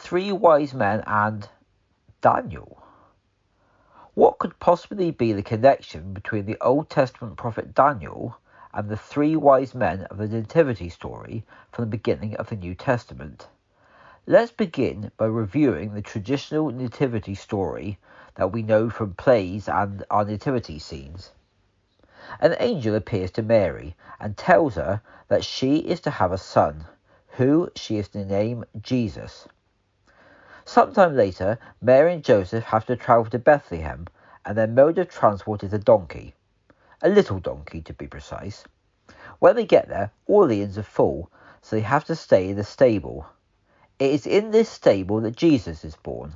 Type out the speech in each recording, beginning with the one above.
three wise men and Daniel. What could possibly be the connection between the Old Testament prophet Daniel and the three wise men of the Nativity story from the beginning of the New Testament? Let's begin by reviewing the traditional Nativity story that we know from plays and our nativity scenes. An angel appears to Mary and tells her that she is to have a son, who she is to name Jesus. Sometime later, Mary and Joseph have to travel to Bethlehem, and their mode of transport is a donkey. A little donkey, to be precise. When they get there, all the inns are full, so they have to stay in the stable. It is in this stable that Jesus is born.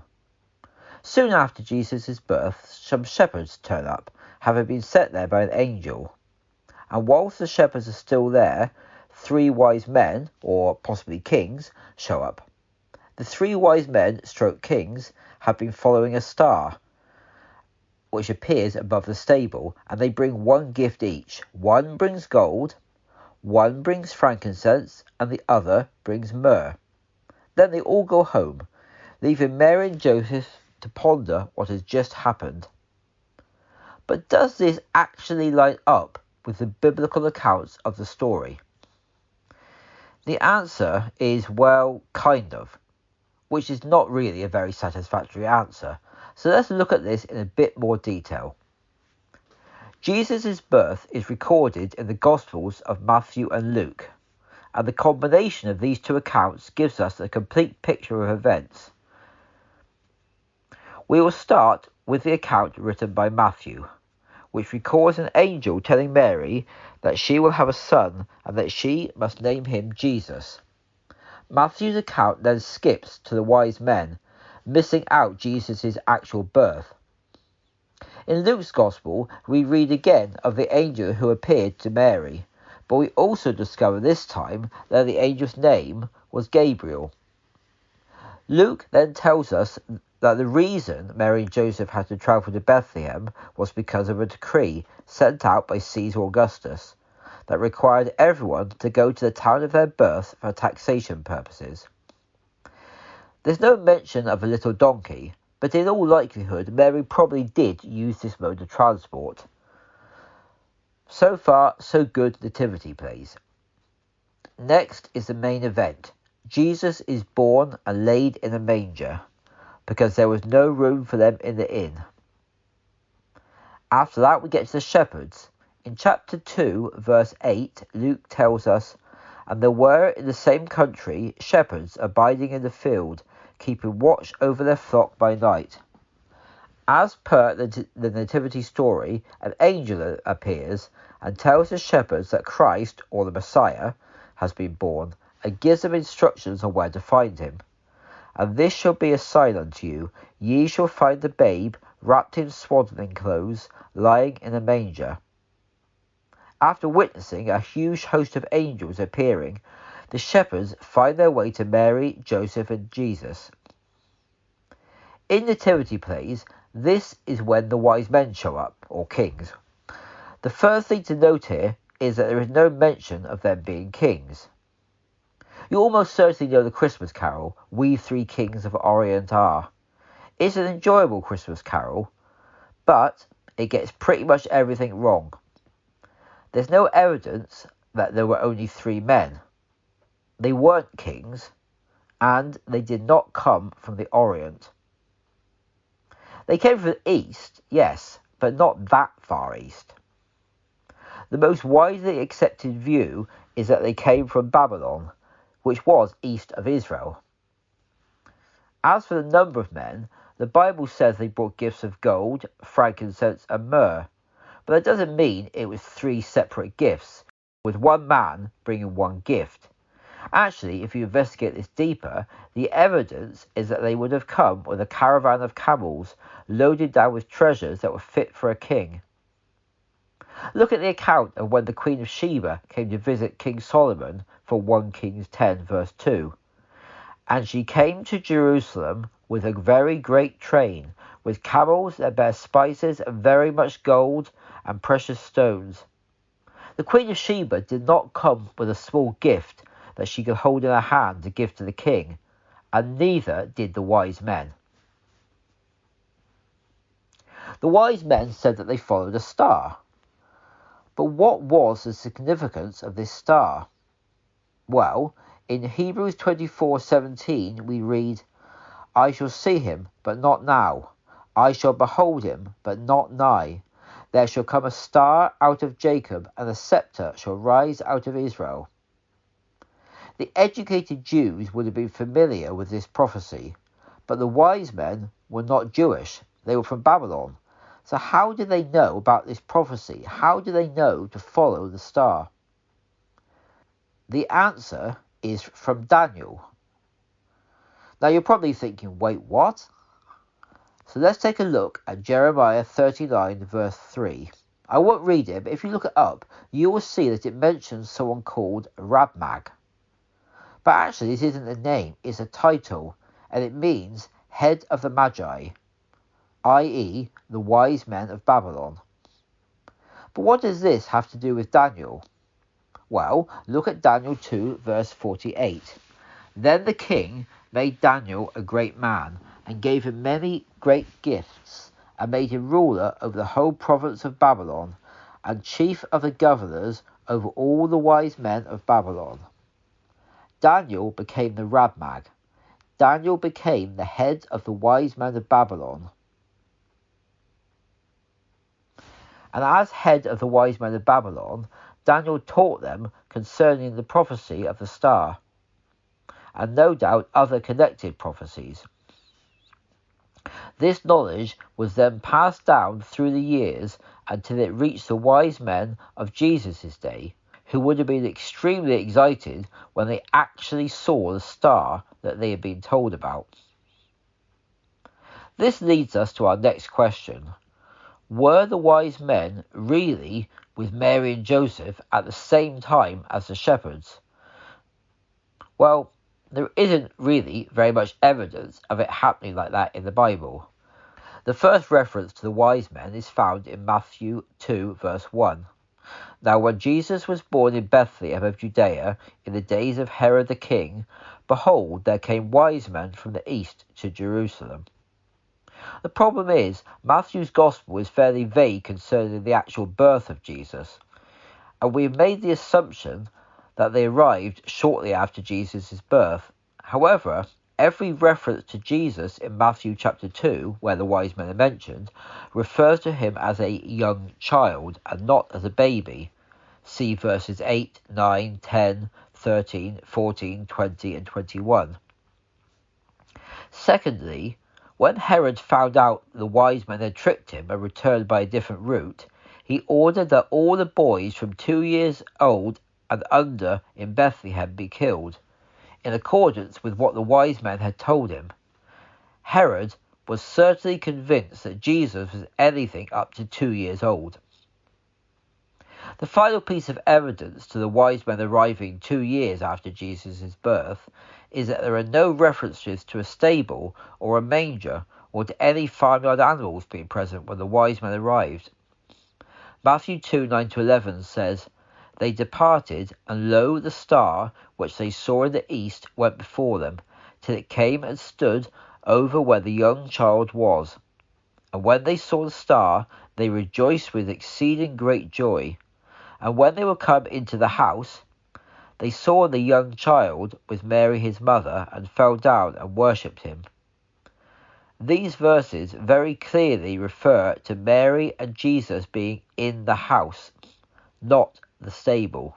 Soon after Jesus' birth, some shepherds turn up, having been sent there by an angel. And whilst the shepherds are still there, three wise men, or possibly kings, show up. The three wise men, stroke kings, have been following a star, which appears above the stable, and they bring one gift each. One brings gold, one brings frankincense, and the other brings myrrh. Then they all go home, leaving Mary and Joseph to ponder what has just happened. But does this actually line up with the biblical accounts of the story? The answer is, well, kind of, which is not really a very satisfactory answer. So let's look at this in a bit more detail. Jesus' birth is recorded in the Gospels of Matthew and Luke, and the combination of these two accounts gives us a complete picture of events. We will start with the account written by Matthew, which records an angel telling Mary that she will have a son and that she must name him Jesus. Matthew's account then skips to the wise men, missing out Jesus' actual birth. In Luke's Gospel, we read again of the angel who appeared to Mary, but we also discover this time that the angel's name was Gabriel. Luke then tells us that the reason Mary and Joseph had to travel to Bethlehem was because of a decree sent out by Caesar Augustus that required everyone to go to the town of their birth for taxation purposes. There's no mention of a little donkey, but in all likelihood Mary probably did use this mode of transport. So far, so good nativity plays. Next is the main event. Jesus is born and laid in a manger, because there was no room for them in the inn. After that, we get to the shepherds. In chapter 2, verse 8, Luke tells us, "And there were in the same country shepherds abiding in the field, keeping watch over their flock by night." As per the nativity story, an angel appears and tells the shepherds that Christ, or the Messiah, has been born, and gives them instructions on where to find him. "And this shall be a sign unto you, ye shall find the babe wrapped in swaddling clothes, lying in a manger." After witnessing a huge host of angels appearing, the shepherds find their way to Mary, Joseph, and Jesus. In nativity plays, this is when the wise men show up, or kings. The first thing to note here is that there is no mention of them being kings. You almost certainly know the Christmas carol, "We Three Kings of Orient Are." It's an enjoyable Christmas carol, but it gets pretty much everything wrong. There's no evidence that there were only three men. They weren't kings, and they did not come from the Orient. They came from the east, yes, but not that far east. The most widely accepted view is that they came from Babylon, which was east of Israel. As for the number of men, the Bible says they brought gifts of gold, frankincense, and myrrh, but that doesn't mean it was three separate gifts, with one man bringing one gift. Actually, if you investigate this deeper, the evidence is that they would have come with a caravan of camels loaded down with treasures that were fit for a king. Look at the account of when the Queen of Sheba came to visit King Solomon for 1 Kings 10 verse 2. "And she came to Jerusalem with a very great train, with camels that bear spices and very much gold and precious stones." The Queen of Sheba did not come with a small gift that she could hold in her hand to give to the king, and neither did the wise men. The wise men said that they followed a star. But what was the significance of this star? Well, in Hebrews 24:17 we read, I shall see him, but not now. I shall behold him, but not nigh. There shall come a star out of Jacob, and a scepter shall rise out of Israel. The educated Jews would have been familiar with this prophecy, but the wise men were not Jewish. They were from Babylon. So how did they know about this prophecy? How do they know to follow the star? The answer is from Daniel. Now you're probably thinking, wait, what? So let's take a look at Jeremiah 39 verse 3. I won't read it, but if you look it up, you will see that it mentions someone called Rabmag. But actually this isn't a name, it's a title, and it means head of the Magi, i.e. the wise men of Babylon. But what does this have to do with Daniel? Well, look at Daniel 2 verse 48. Then the king made Daniel a great man, and gave him many great gifts, and made him ruler over the whole province of Babylon, and chief of the governors over all the wise men of Babylon. Daniel became the Rabmag. Daniel became the head of the wise men of Babylon. And as head of the wise men of Babylon, Daniel taught them concerning the prophecy of the star, and no doubt other connected prophecies. This knowledge was then passed down through the years until it reached the wise men of Jesus' day, who would have been extremely excited when they actually saw the star that they had been told about. This leads us to our next question. Were the wise men really with Mary and Joseph at the same time as the shepherds? Well, there isn't really very much evidence of it happening like that in the Bible. The first reference to the wise men is found in Matthew 2 verse 1. Now when Jesus was born in Bethlehem of Judea in the days of Herod the king, behold, there came wise men from the east to Jerusalem. The problem is, Matthew's gospel is fairly vague concerning the actual birth of Jesus, and we have made the assumption that they arrived shortly after Jesus' birth. However, every reference to Jesus in Matthew chapter 2, where the wise men are mentioned, refers to him as a young child and not as a baby. See verses 8, 9, 10, 13, 14, 20 and 21. Secondly, when Herod found out the wise men had tricked him and returned by a different route, he ordered that all the boys from 2 years old and under in Bethlehem be killed, in accordance with what the wise men had told him. Herod was certainly convinced that Jesus was anything up to 2 years old. The final piece of evidence to the wise men arriving 2 years after Jesus' birth is that there are no references to a stable or a manger or to any farmyard animals being present when the wise men arrived. Matthew 2, 9-11 says, They departed, and lo, the star which they saw in the east went before them, till it came and stood over where the young child was. And when they saw the star, they rejoiced with exceeding great joy. And when they were come into the house, they saw the young child with Mary his mother, and fell down and worshipped him. These verses very clearly refer to Mary and Jesus being in the house, not the stable.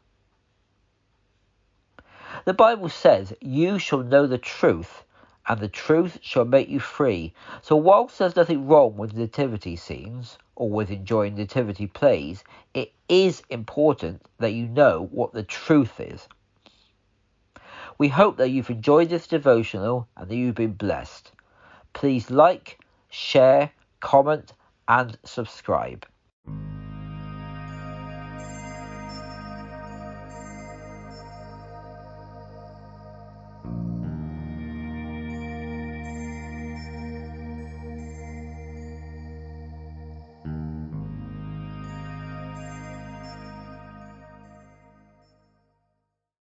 The Bible says, You shall know the truth, and the truth shall make you free. So whilst there's nothing wrong with nativity scenes, or with enjoying nativity plays, it is important that you know what the truth is. We hope that you've enjoyed this devotional and that you've been blessed. Please like, share, comment and subscribe.